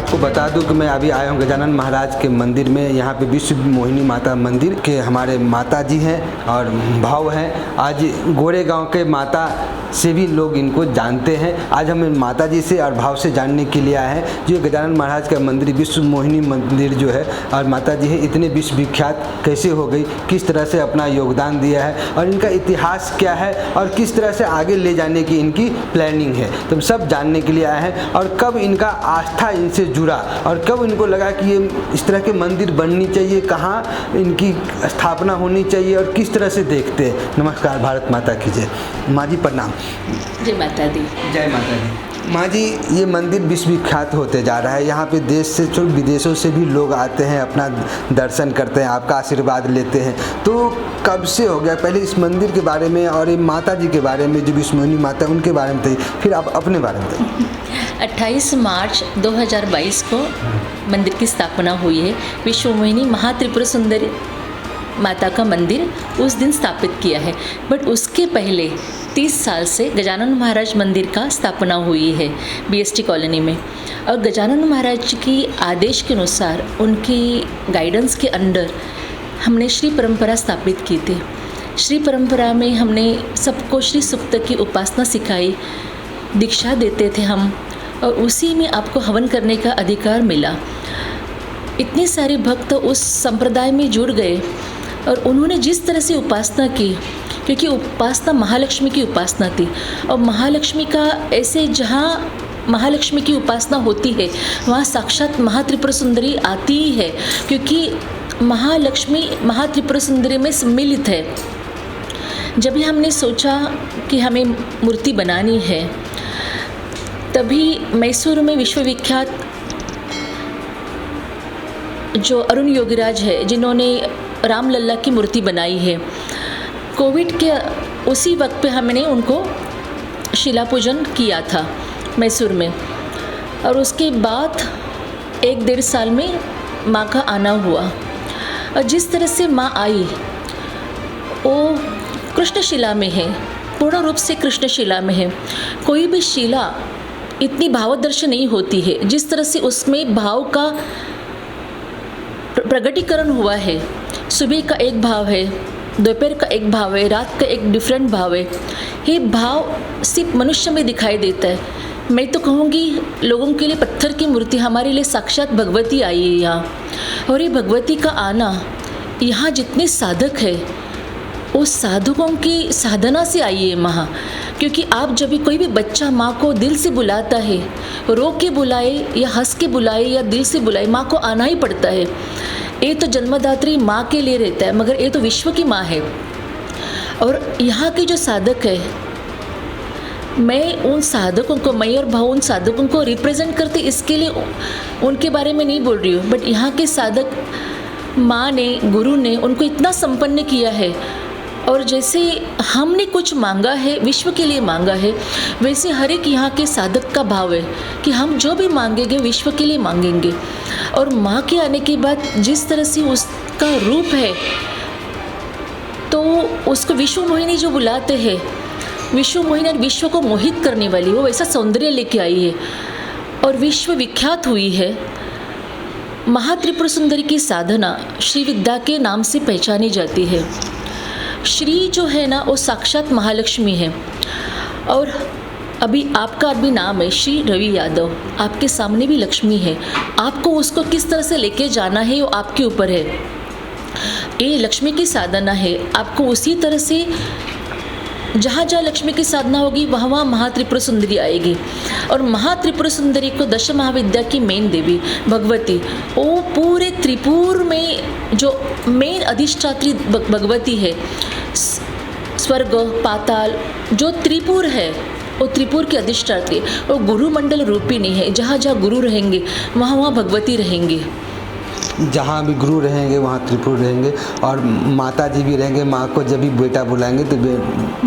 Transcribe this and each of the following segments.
आपको बता दूं कि मैं अभी आया हूँ गजानन महाराज के मंदिर में। यहाँ पे विश्व मोहिनी माता मंदिर के हमारे माता जी हैं और भाव हैं। आज गोरेगांव के माता से भी लोग इनको जानते हैं। आज हम माता जी से और भाव से जानने के लिए आए हैं। जो गजानन महाराज का मंदिर विश्व मोहिनी मंदिर जो है और माता जी है, इतने विश्व विख्यात कैसे हो गई, किस तरह से अपना योगदान दिया है और इनका इतिहास क्या है और किस तरह से आगे ले जाने की इनकी प्लानिंग है, तो सब जानने के लिए आए हैं। और कब इनका आस्था इनसे जुड़ा और कब इनको लगा कि ये इस तरह के मंदिर बननी चाहिए, कहाँ इनकी स्थापना होनी चाहिए और किस तरह से देखते हैं। नमस्कार, भारत माता की जय। माँ जी प्रणाम। जय माता दी। जय माता दी। माँ जी, ये मंदिर विश्व विख्यात होते जा रहा है। यहाँ पे देश से छोड़ विदेशों से भी लोग आते हैं, अपना दर्शन करते हैं, आपका आशीर्वाद लेते हैं। तो कब से हो गया, पहले इस मंदिर के बारे में और ये माता जी के बारे में, जो विश्व मोहिनी माता उनके बारे में बताइए, फिर आप अपने बारे में बताइए। 28 मार्च 2022 को मंदिर की स्थापना हुई है। विश्व मोहिनी महात्रिपुरा सुंदरी माता का मंदिर उस दिन स्थापित किया है, बट उसके पहले 30 साल से गजानन महाराज मंदिर का स्थापना हुई है BST कॉलोनी में। और गजानन महाराज की आदेश के अनुसार, उनकी गाइडेंस के अंडर हमने श्री परंपरा स्थापित की थी। श्री परंपरा में हमने सबको श्री सूक्त की उपासना सिखाई, दीक्षा देते थे हम, और उसी में आपको हवन करने का अधिकार मिला। इतने सारे भक्त उस संप्रदाय में जुड़ गए और उन्होंने जिस तरह से उपासना की, क्योंकि उपासना महालक्ष्मी की उपासना थी, और महालक्ष्मी का ऐसे जहाँ महालक्ष्मी की उपासना होती है वहाँ साक्षात महात्रिपुरा सुंदरी आती ही है, क्योंकि महालक्ष्मी महात्रिपुरा सुंदरी में सम्मिलित है। जब भी हमने सोचा कि हमें मूर्ति बनानी है, तभी मैसूर में विश्वविख्यात जो अरुण योगीराज है, जिन्होंने रामलल्ला की मूर्ति बनाई है, कोविड के उसी वक्त पे हमने उनको शिला पूजन किया था मैसूर में। और उसके बाद 1-1.5 साल में माँ का आना हुआ, और जिस तरह से माँ आई वो कृष्णशिला में है, पूर्ण रूप से कृष्णशिला में है। कोई भी शिला इतनी भावदर्श नहीं होती है जिस तरह से उसमें भाव का प्रगटीकरण हुआ है। सुबह का एक भाव है, दोपहर का एक भाव है, रात का एक डिफरेंट भाव है। ये भाव सिर्फ मनुष्य में दिखाई देता है। मैं तो कहूँगी लोगों के लिए पत्थर की मूर्ति, हमारे लिए साक्षात भगवती आई है यहाँ। और ये भगवती का आना, यहाँ जितने साधक है उस साधकों की साधना से आई है माँ। क्योंकि आप जब भी कोई भी बच्चा माँ को दिल से बुलाता है, रो के बुलाए या हंस के बुलाए या दिल से बुलाए, माँ को आना ही पड़ता है। ये तो जन्मदात्री माँ के लिए रहता है, मगर ये तो विश्व की माँ है। और यहाँ के जो साधक है, मैं उन साधकों को, मैं और भाव उन साधकों को रिप्रेजेंट करते, इसके लिए उनके बारे में नहीं बोल रही हूँ, बट यहाँ के साधक माँ ने, गुरु ने उनको इतना संपन्न किया है। और जैसे हमने कुछ मांगा है, विश्व के लिए मांगा है, वैसे हर एक यहाँ के साधक का भाव है कि हम जो भी मांगेंगे विश्व के लिए मांगेंगे। और माँ के आने के बाद जिस तरह से उसका रूप है, तो उसको विश्व मोहिनी जो बुलाते हैं, विश्व मोहिनी विश्व को मोहित करने वाली, वो वैसा सौंदर्य लेके आई है और विश्व विख्यात हुई है। महात्रिपुरा सुंदरी की साधना श्री विद्या के नाम से पहचानी जाती है। श्री जो है ना, वो साक्षात महालक्ष्मी है। और अभी आपका भी नाम है श्री रवि यादव, आपके सामने भी लक्ष्मी है। आपको उसको किस तरह से लेके जाना है वो आपके ऊपर है। ये लक्ष्मी की साधना है, आपको उसी तरह से जहाँ जहाँ लक्ष्मी की साधना होगी वहाँ वहाँ महात्रिपुरा सुंदरी आएगी। और महात्रिपुरा सुंदरी को दश महाविद्या की मेन देवी भगवती, वो पूरे त्रिपुर में जो मेन अधिष्ठात्री भगवती है। स्वर्ग पाताल जो त्रिपुर है, वो त्रिपुर की अधिष्ठात्री, वो गुरु मंडल रूपिणी है। जहाँ जहाँ गुरु रहेंगे वहाँ वहाँ भगवती रहेंगी। जहाँ भी गुरु रहेंगे वहाँ त्रिपुर रहेंगे और माता जी भी रहेंगे। माँ को जब भी बेटा बुलाएंगे तो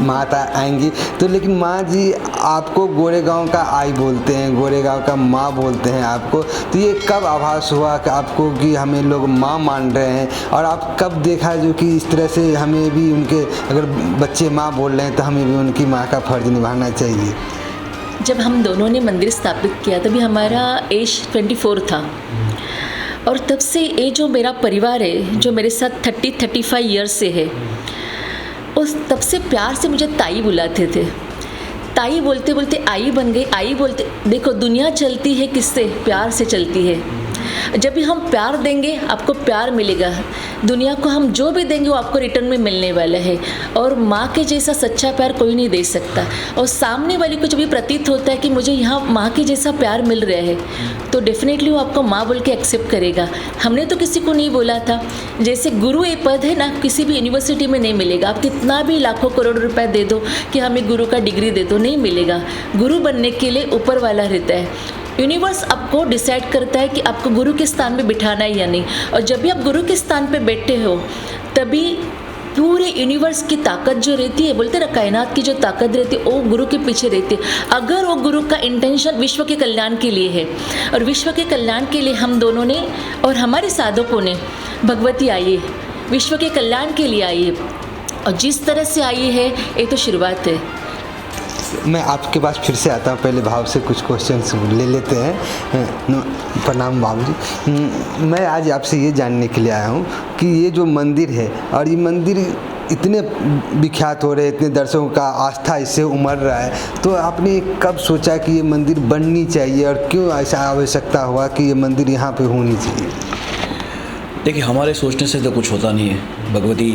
माता आएंगी। तो लेकिन माँ जी आपको गोरेगांव का आई बोलते हैं, गोरेगांव का माँ बोलते हैं आपको, तो ये कब आभास हुआ कि आपको कि हमें लोग माँ मान रहे हैं? और आप कब देखा जो कि इस तरह से हमें भी उनके, अगर बच्चे माँ बोल रहे हैं तो हमें भी उनकी माँ का फ़र्ज़ निभाना चाहिए? जब हम दोनों ने मंदिर स्थापित किया तभी हमारा एज 24 था, और तब से ये जो मेरा परिवार है जो मेरे साथ 35 ईयर्स से है, उस तब से प्यार से मुझे ताई बुलाते थे। ताई बोलते बोलते आई बन गई। आई बोलते, देखो दुनिया चलती है किससे? प्यार से चलती है। जब भी हम प्यार देंगे आपको प्यार मिलेगा। दुनिया को हम जो भी देंगे वो आपको रिटर्न में मिलने वाला है, और माँ के जैसा सच्चा प्यार कोई नहीं दे सकता। और सामने वाले को जब भी प्रतीत होता है कि मुझे यहाँ माँ के जैसा प्यार मिल रहा है, तो डेफिनेटली वो आपको माँ बोल के एक्सेप्ट करेगा। हमने तो किसी को नहीं बोला था, जैसे गुरु ये पद है ना, किसी भी यूनिवर्सिटी में नहीं मिलेगा। आप कितना भी लाखों करोड़ रुपए दे दो कि हमें गुरु का डिग्री दे दो, नहीं मिलेगा। गुरु बनने के लिए ऊपर वाला रहता है। यूनिवर्स आपको डिसाइड करता है कि आपको गुरु के स्थान पे बिठाना है या नहीं, और जब भी आप गुरु के स्थान पे बैठते हो तभी पूरे यूनिवर्स की ताकत जो रहती है, बोलते ना कायनात की जो ताकत रहती है वो गुरु के पीछे रहती है। अगर वो गुरु का इंटेंशन विश्व के कल्याण के लिए है, और विश्व के कल्याण के लिए हम दोनों ने और हमारे साधकों ने भगवती आई है, विश्व के कल्याण के लिए आई है, और जिस तरह से आई है ये तो शुरुआत है। मैं आपके पास फिर से आता हूँ, पहले भाव से कुछ क्वेश्चंस ले लेते हैं। प्रणाम बाबू जी। मैं आज आपसे ये जानने के लिए आया हूँ कि ये जो मंदिर है, और ये मंदिर इतने विख्यात हो रहे हैं, इतने दर्शकों का आस्था इससे उमड़ रहा है, तो आपने कब सोचा कि ये मंदिर बननी चाहिए, और क्यों ऐसा आवश्यकता हुआ कि ये मंदिर यहाँ पे होनी चाहिए? देखिए, हमारे सोचने से तो कुछ होता नहीं है। भगवती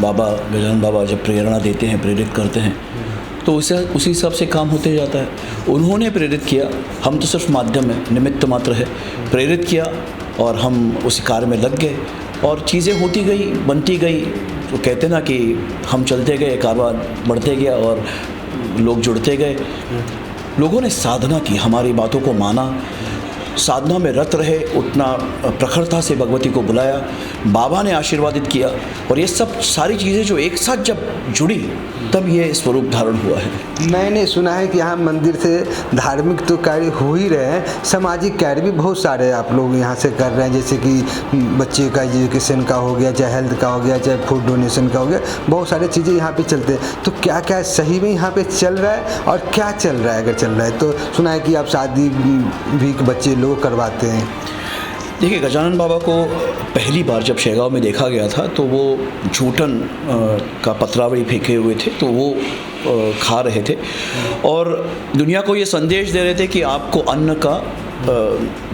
बाबा, गजानन बाबा जब प्रेरणा देते हैं, प्रेरित करते हैं, तो उसी हिसाब से काम होते जाता है। उन्होंने प्रेरित किया, हम तो सिर्फ माध्यम है, निमित्त मात्र है। प्रेरित किया और हम उसी कार्य में लग गए, और चीज़ें होती गई, बनती गई। तो कहते ना कि हम चलते गए, कारवां बढ़ते गया और लोग जुड़ते गए। लोगों ने साधना की, हमारी बातों को माना, साधना में रत रहे, उतना प्रखरता से भगवती को बुलाया, बाबा ने आशीर्वादित किया, और ये सब सारी चीज़ें जो एक साथ जब जुड़ी तब ये स्वरूप धारण हुआ है। मैंने सुना है कि यहाँ मंदिर से धार्मिक तो कार्य हो ही रहे हैं, सामाजिक कार्य भी बहुत सारे आप लोग यहाँ से कर रहे हैं, जैसे कि बच्चे का एजुकेशन का हो गया, चाहे हेल्थ का हो गया, चाहे फूड डोनेशन का हो गया, बहुत सारी चीज़ें यहाँ पे चलते हैं। तो क्या क्या सही में यहाँ पे चल रहा है, और क्या चल रहा है? अगर चल रहा है तो सुना है कि आप शादी भी बच्चे लोग करवाते हैं। देखिए, गजानन बाबा को पहली बार जब शेगांव में देखा गया था तो वो झूठन का पत्रावली फेंके हुए थे, तो वो खा रहे थे और दुनिया को ये संदेश दे रहे थे कि आपको अन्न का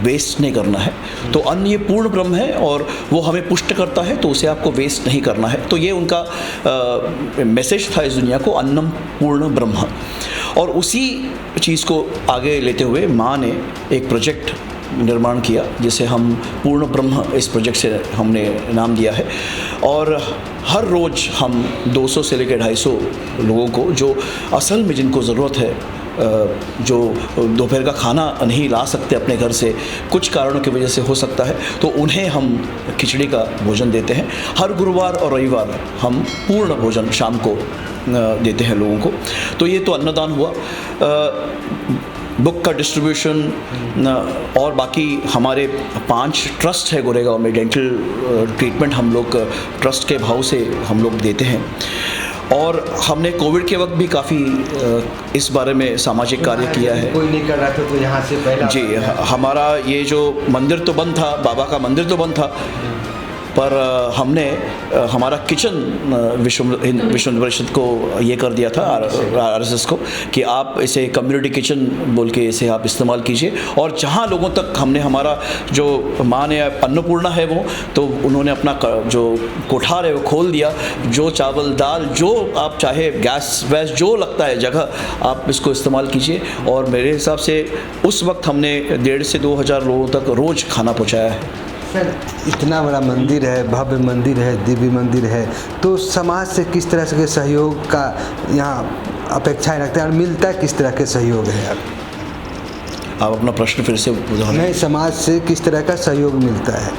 वेस्ट नहीं करना है। तो अन्न ये पूर्ण ब्रह्म है और वो हमें पुष्ट करता है, तो उसे आपको वेस्ट नहीं करना है। तो ये उनका मैसेज था इस दुनिया को, अन्नम पूर्ण ब्रह्म। और उसी चीज़ को आगे लेते हुए माँ ने एक प्रोजेक्ट निर्माण किया जिसे हम पूर्ण ब्रह्म, इस प्रोजेक्ट से हमने नाम दिया है। और हर रोज़ हम 200 से लेकर 250 लोगों को, जो असल में जिनको ज़रूरत है, जो दोपहर का खाना नहीं ला सकते अपने घर से, कुछ कारणों की वजह से हो सकता है, तो उन्हें हम खिचड़ी का भोजन देते हैं। हर गुरुवार और रविवार हम पूर्ण भोजन शाम को देते हैं लोगों को। तो ये तो अन्नदान हुआ। बुक का डिस्ट्रीब्यूशन और बाकी हमारे 5 ट्रस्ट है गोरेगांव में, डेंटल ट्रीटमेंट हम लोग ट्रस्ट के भाव से हम लोग देते हैं। और हमने कोविड के वक्त भी काफ़ी इस बारे में सामाजिक कार्य किया है। कोई नहीं कर रहा था तो यहाँ से पहला जी, हमारा ये जो मंदिर तो बंद था, बाबा का मंदिर तो बंद था, पर हमने हमारा किचन विश्व हिंदू परिषद को ये कर दिया था, RSS को, कि आप इसे कम्युनिटी किचन बोल के इसे आप इस्तेमाल कीजिए। और जहाँ लोगों तक हमने, हमारा जो माँ ने अन्नपूर्णा है वो, तो उन्होंने अपना जो कोठार है वो खोल दिया। जो चावल दाल जो आप चाहे, गैस वैस जो लगता है जगह, आप इसको इस्तेमाल कीजिए। और मेरे हिसाब से उस वक्त हमने 1,500 से 2,000 लोगों तक रोज़ खाना पहुँचाया है। सर, इतना बड़ा मंदिर है, भव्य मंदिर है, दिव्य मंदिर है, तो समाज से किस तरह से सहयोग का यहाँ अपेक्षाएं रखते हैं और मिलता है किस तरह के सहयोग है? आप अपना प्रश्न फिर से नहीं, समाज से किस तरह का सहयोग मिलता है?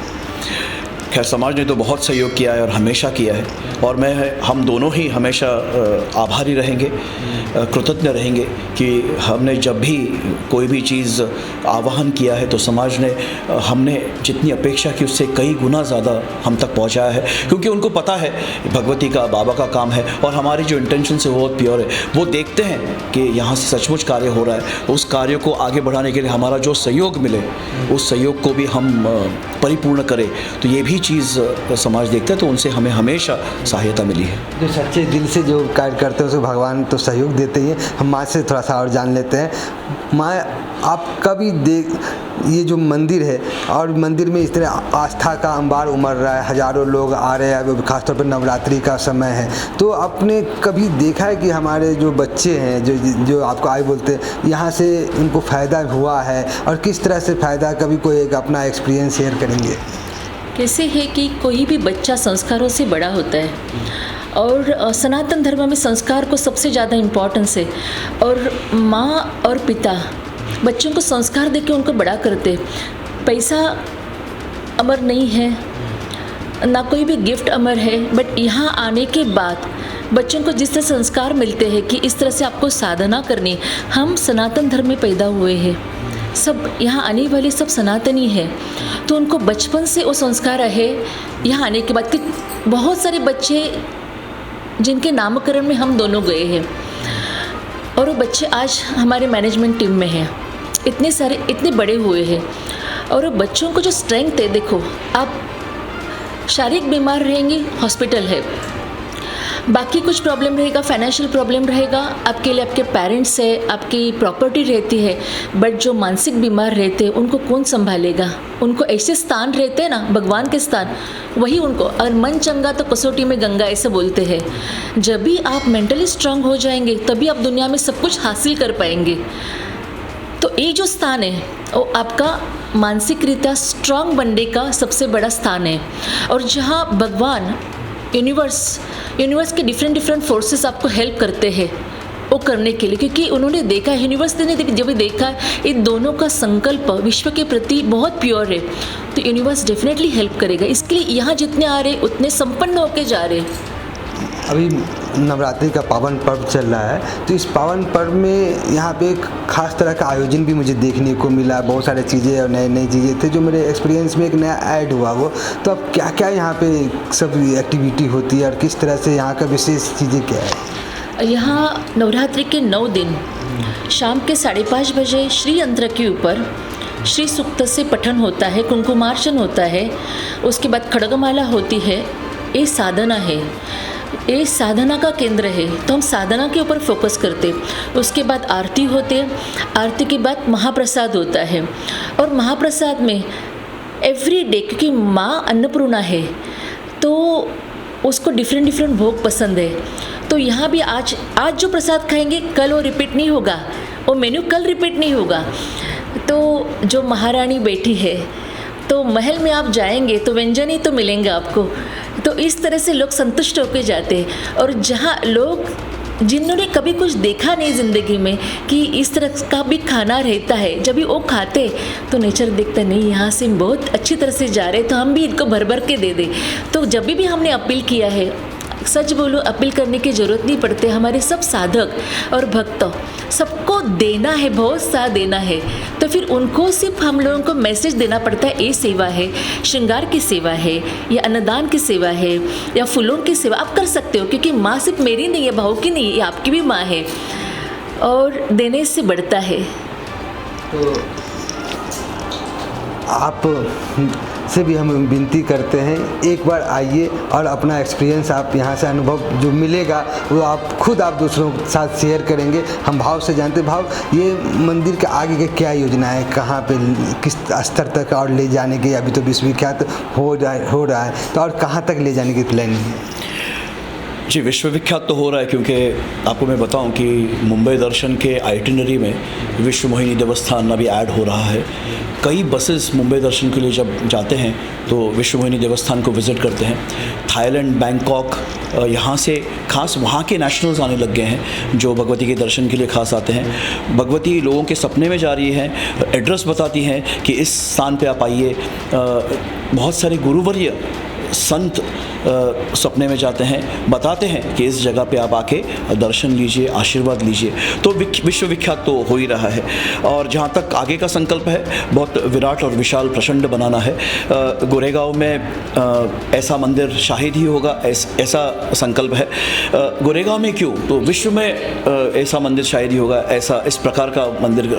खैर समाज ने तो बहुत सहयोग किया है और हमेशा किया है, और हम दोनों ही हमेशा आभारी रहेंगे, कृतज्ञ रहेंगे कि हमने जब भी कोई भी चीज़ आह्वान किया है तो समाज ने हमने जितनी अपेक्षा की उससे कई गुना ज़्यादा हम तक पहुंचाया है, क्योंकि उनको पता है भगवती का, बाबा का काम है और हमारी जो इंटेंशन है वो बहुत प्योर है। वो देखते हैं कि यहाँ से सचमुच कार्य हो रहा है, उस कार्य को आगे बढ़ाने के लिए हमारा जो सहयोग मिले उस सहयोग को भी हम परिपूर्ण करें, तो ये भी चीज़ समाज देखता है, तो उनसे हमें हमेशा सहायता मिली है। जो सच्चे दिल से जो कार्य करते हैं उसको भगवान तो सहयोग देते ही हैं। हम माँ से थोड़ा सा और जान लेते हैं। माँ, आप कभी ये जो मंदिर है और मंदिर में इस तरह आस्था का अंबार उमड़ रहा है, हज़ारों लोग आ रहे हैं, खासतौर पर नवरात्रि का समय है, तो आपने कभी देखा है कि हमारे जो बच्चे हैं जो आपको आई बोलते हैं, यहाँ से उनको फ़ायदा हुआ है और किस तरह से फ़ायदा, कभी कोई एक अपना एक्सपीरियंस शेयर करेंगे? कैसे है कि कोई भी बच्चा संस्कारों से बड़ा होता है और सनातन धर्म में संस्कार को सबसे ज़्यादा इम्पोर्टेंस है, और माँ और पिता बच्चों को संस्कार देके उनको बड़ा करते। पैसा अमर नहीं है, ना कोई भी गिफ्ट अमर है, बट यहाँ आने के बाद बच्चों को जिस तरह संस्कार मिलते हैं कि इस तरह से आपको साधना करनी। हम सनातन धर्म में पैदा हुए हैं, सब यहाँ आने वाले सब सनातनी हैं, तो उनको बचपन से वो संस्कार रहे। यहाँ आने के बाद कि बहुत सारे बच्चे जिनके नामकरण में हम दोनों गए हैं और वो बच्चे आज हमारे मैनेजमेंट टीम में हैं, इतने सारे, इतने बड़े हुए हैं। और वो बच्चों को जो स्ट्रेंथ है, देखो आप शारीरिक बीमार रहेंगे, हॉस्पिटल है, बाकी कुछ प्रॉब्लम रहेगा, फाइनेंशियल प्रॉब्लम रहेगा, आपके लिए आपके पेरेंट्स है, आपकी प्रॉपर्टी रहती है, बट जो मानसिक बीमार रहते हैं उनको कौन संभालेगा? उनको ऐसे स्थान रहते हैं ना, भगवान के स्थान, वही उनको, और मन चंगा तो कसौटी में गंगा, ऐसे बोलते हैं। जब भी आप मेंटली स्ट्रांग हो जाएंगे तभी आप दुनिया में सब कुछ हासिल कर पाएंगे। तो ये जो स्थान है वो आपका मानसिक रीत्या स्ट्रांग बनने का सबसे बड़ा स्थान है, और जहाँ भगवान यूनिवर्स के डिफरेंट फोर्सेस आपको हेल्प करते हैं वो करने के लिए, क्योंकि उन्होंने देखा, यूनिवर्स ने जब देखा इन दोनों का संकल्प विश्व के प्रति बहुत प्योर है, तो यूनिवर्स डेफिनेटली हेल्प करेगा। इसके लिए यहाँ जितने आ रहे उतने संपन्न होके जा रहे। अभी नवरात्रि का पावन पर्व चल रहा है, तो इस पावन पर्व में यहाँ पे एक ख़ास तरह का आयोजन भी मुझे देखने को मिला। बहुत सारी चीज़ें और नई चीज़ें थे जो मेरे एक्सपीरियंस में एक नया ऐड हुआ वो। तो अब क्या क्या यहाँ पे सब एक्टिविटी होती है और किस तरह से यहाँ का विशेष चीज़ें क्या है? यहाँ नवरात्रि के 9 दिन शाम के 5:30 बजे श्री यंत्र के ऊपर श्री सूक्त से पठन होता है, कुंकुमार्चन होता है, उसके बाद खड्गमाला होती है। ये साधना है, ये साधना का केंद्र है, तो हम साधना के ऊपर फोकस करते। उसके बाद आरती होते, आरती के बाद महाप्रसाद होता है, और महाप्रसाद में एवरी डे, क्योंकि माँ अन्नपूर्णा है तो उसको डिफरेंट भोग पसंद है, तो यहाँ भी आज जो प्रसाद खाएंगे कल वो रिपीट नहीं होगा, वो मेन्यू कल रिपीट नहीं होगा। तो जो महारानी बैठी है, तो महल में आप जाएंगे तो व्यंजन ही तो मिलेंगे आपको, तो इस तरह से लोग संतुष्ट होकर जाते हैं। और जहाँ लोग जिन्होंने कभी कुछ देखा नहीं ज़िंदगी में कि इस तरह का भी खाना रहता है, जब भी वो खाते तो नेचर देखता नहीं यहाँ से बहुत अच्छी तरह से जा रहे, तो हम भी इनको भर के दे दें। तो जब भी हमने अपील किया है, सच बोलो अपील करने की ज़रूरत नहीं पड़ती, हमारे सब साधक और भक्त सबको देना है, बहुत सा देना है, तो फिर उनको सिर्फ हम लोगों को मैसेज देना पड़ता है, ये सेवा है, श्रृंगार की सेवा है, या अन्नदान की सेवा है, या फूलों की सेवा आप कर सकते हो, क्योंकि माँ सिर्फ मेरी नहीं है, भाव की नहीं है, ये आपकी भी माँ है, और देने से बढ़ता है। तो आप से भी हम विनती करते हैं, एक बार आइए और अपना एक्सपीरियंस आप यहाँ से अनुभव जो मिलेगा वो आप खुद दूसरों के साथ शेयर करेंगे। हम भाव से जानते, भाव ये मंदिर के आगे के क्या योजना है, कहाँ पे किस स्तर तक और ले जाने की, अभी तो विश्वविख्यात हो रहा है, तो और कहाँ तक ले जाने की प्लानिंग है? जी, विश्वविख्यात तो हो रहा है, क्योंकि आपको मैं बताऊं कि मुंबई दर्शन के आइटिनरी में विश्व मोहिनी देवस्थान अभी ऐड हो रहा है। कई बसेस मुंबई दर्शन के लिए जब जाते हैं तो विश्व मोहिनी देवस्थान को विज़िट करते हैं। थाईलैंड, बैंकॉक, यहाँ से खास वहाँ के नेशनल्स आने लग गए हैं जो भगवती के दर्शन के लिए खास आते हैं। भगवती लोगों के सपने में जा रही हैं, एड्रेस बताती हैं कि इस स्थान पे आप आइए। बहुत सारे गुरुवर्य संत सपने में जाते हैं, बताते हैं कि इस जगह पे आप आके दर्शन लीजिए, आशीर्वाद लीजिए। तो विश्वविख्यात तो हो ही रहा है। और जहाँ तक आगे का संकल्प है, बहुत विराट और विशाल प्रचंड बनाना है। गोरेगांव में ऐसा मंदिर शायद ही होगा, ऐसा संकल्प है। गोरेगांव में क्यों, तो विश्व में ऐसा मंदिर शायद ही होगा, ऐसा इस प्रकार का मंदिर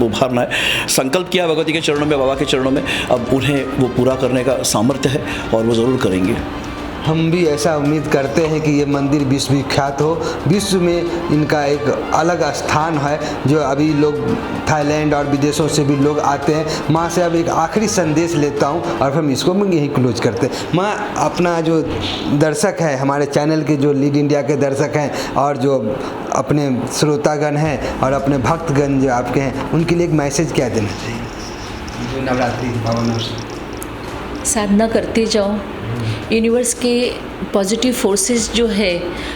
उभारना है। संकल्प किया भगवती के चरणों में, बाबा के चरणों में, अब उन्हें वो पूरा करने का सामर्थ्य है और वो ज़रूर करेंगे। हम भी ऐसा उम्मीद करते हैं कि ये मंदिर विश्वविख्यात हो, विश्व में इनका एक अलग स्थान है, जो अभी लोग थाईलैंड और विदेशों से भी लोग आते हैं। माँ से अब एक आखिरी संदेश लेता हूँ और हम इसको यही क्लोज करते हैं। माँ, अपना जो दर्शक है, हमारे चैनल के जो लीड इंडिया के दर्शक हैं और जो अपने श्रोतागण हैं और अपने भक्तगण जो आपके हैं, उनके लिए एक मैसेज क्या देना चाहिए जो नवरात्रि पावन साधना करते जाओ। यूनिवर्स के पॉजिटिव फोर्सेस जो है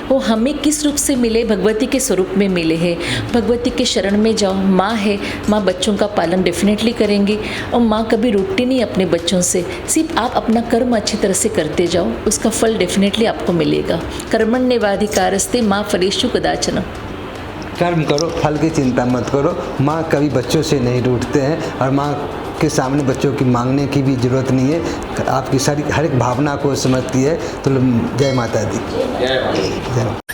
वो हमें किस रूप से मिले, भगवती के स्वरूप में मिले हैं। भगवती के शरण में जाओ। माँ है, माँ बच्चों का पालन डेफिनेटली करेंगे और माँ कभी रूठती नहीं अपने बच्चों से। सिर्फ आप अपना कर्म अच्छी तरह से करते जाओ, उसका फल डेफिनेटली आपको मिलेगा। कर्मण्येवाधिकारस्ते माँ फलेषु कदाचन। कर्म करो, फल की चिंता मत करो। माँ कभी बच्चों से नहीं रूठते हैं और माँ के सामने बच्चों की मांगने की भी ज़रूरत नहीं है। आपकी सारी हर एक भावना को समझती है। तो जय माता दी। जय माता।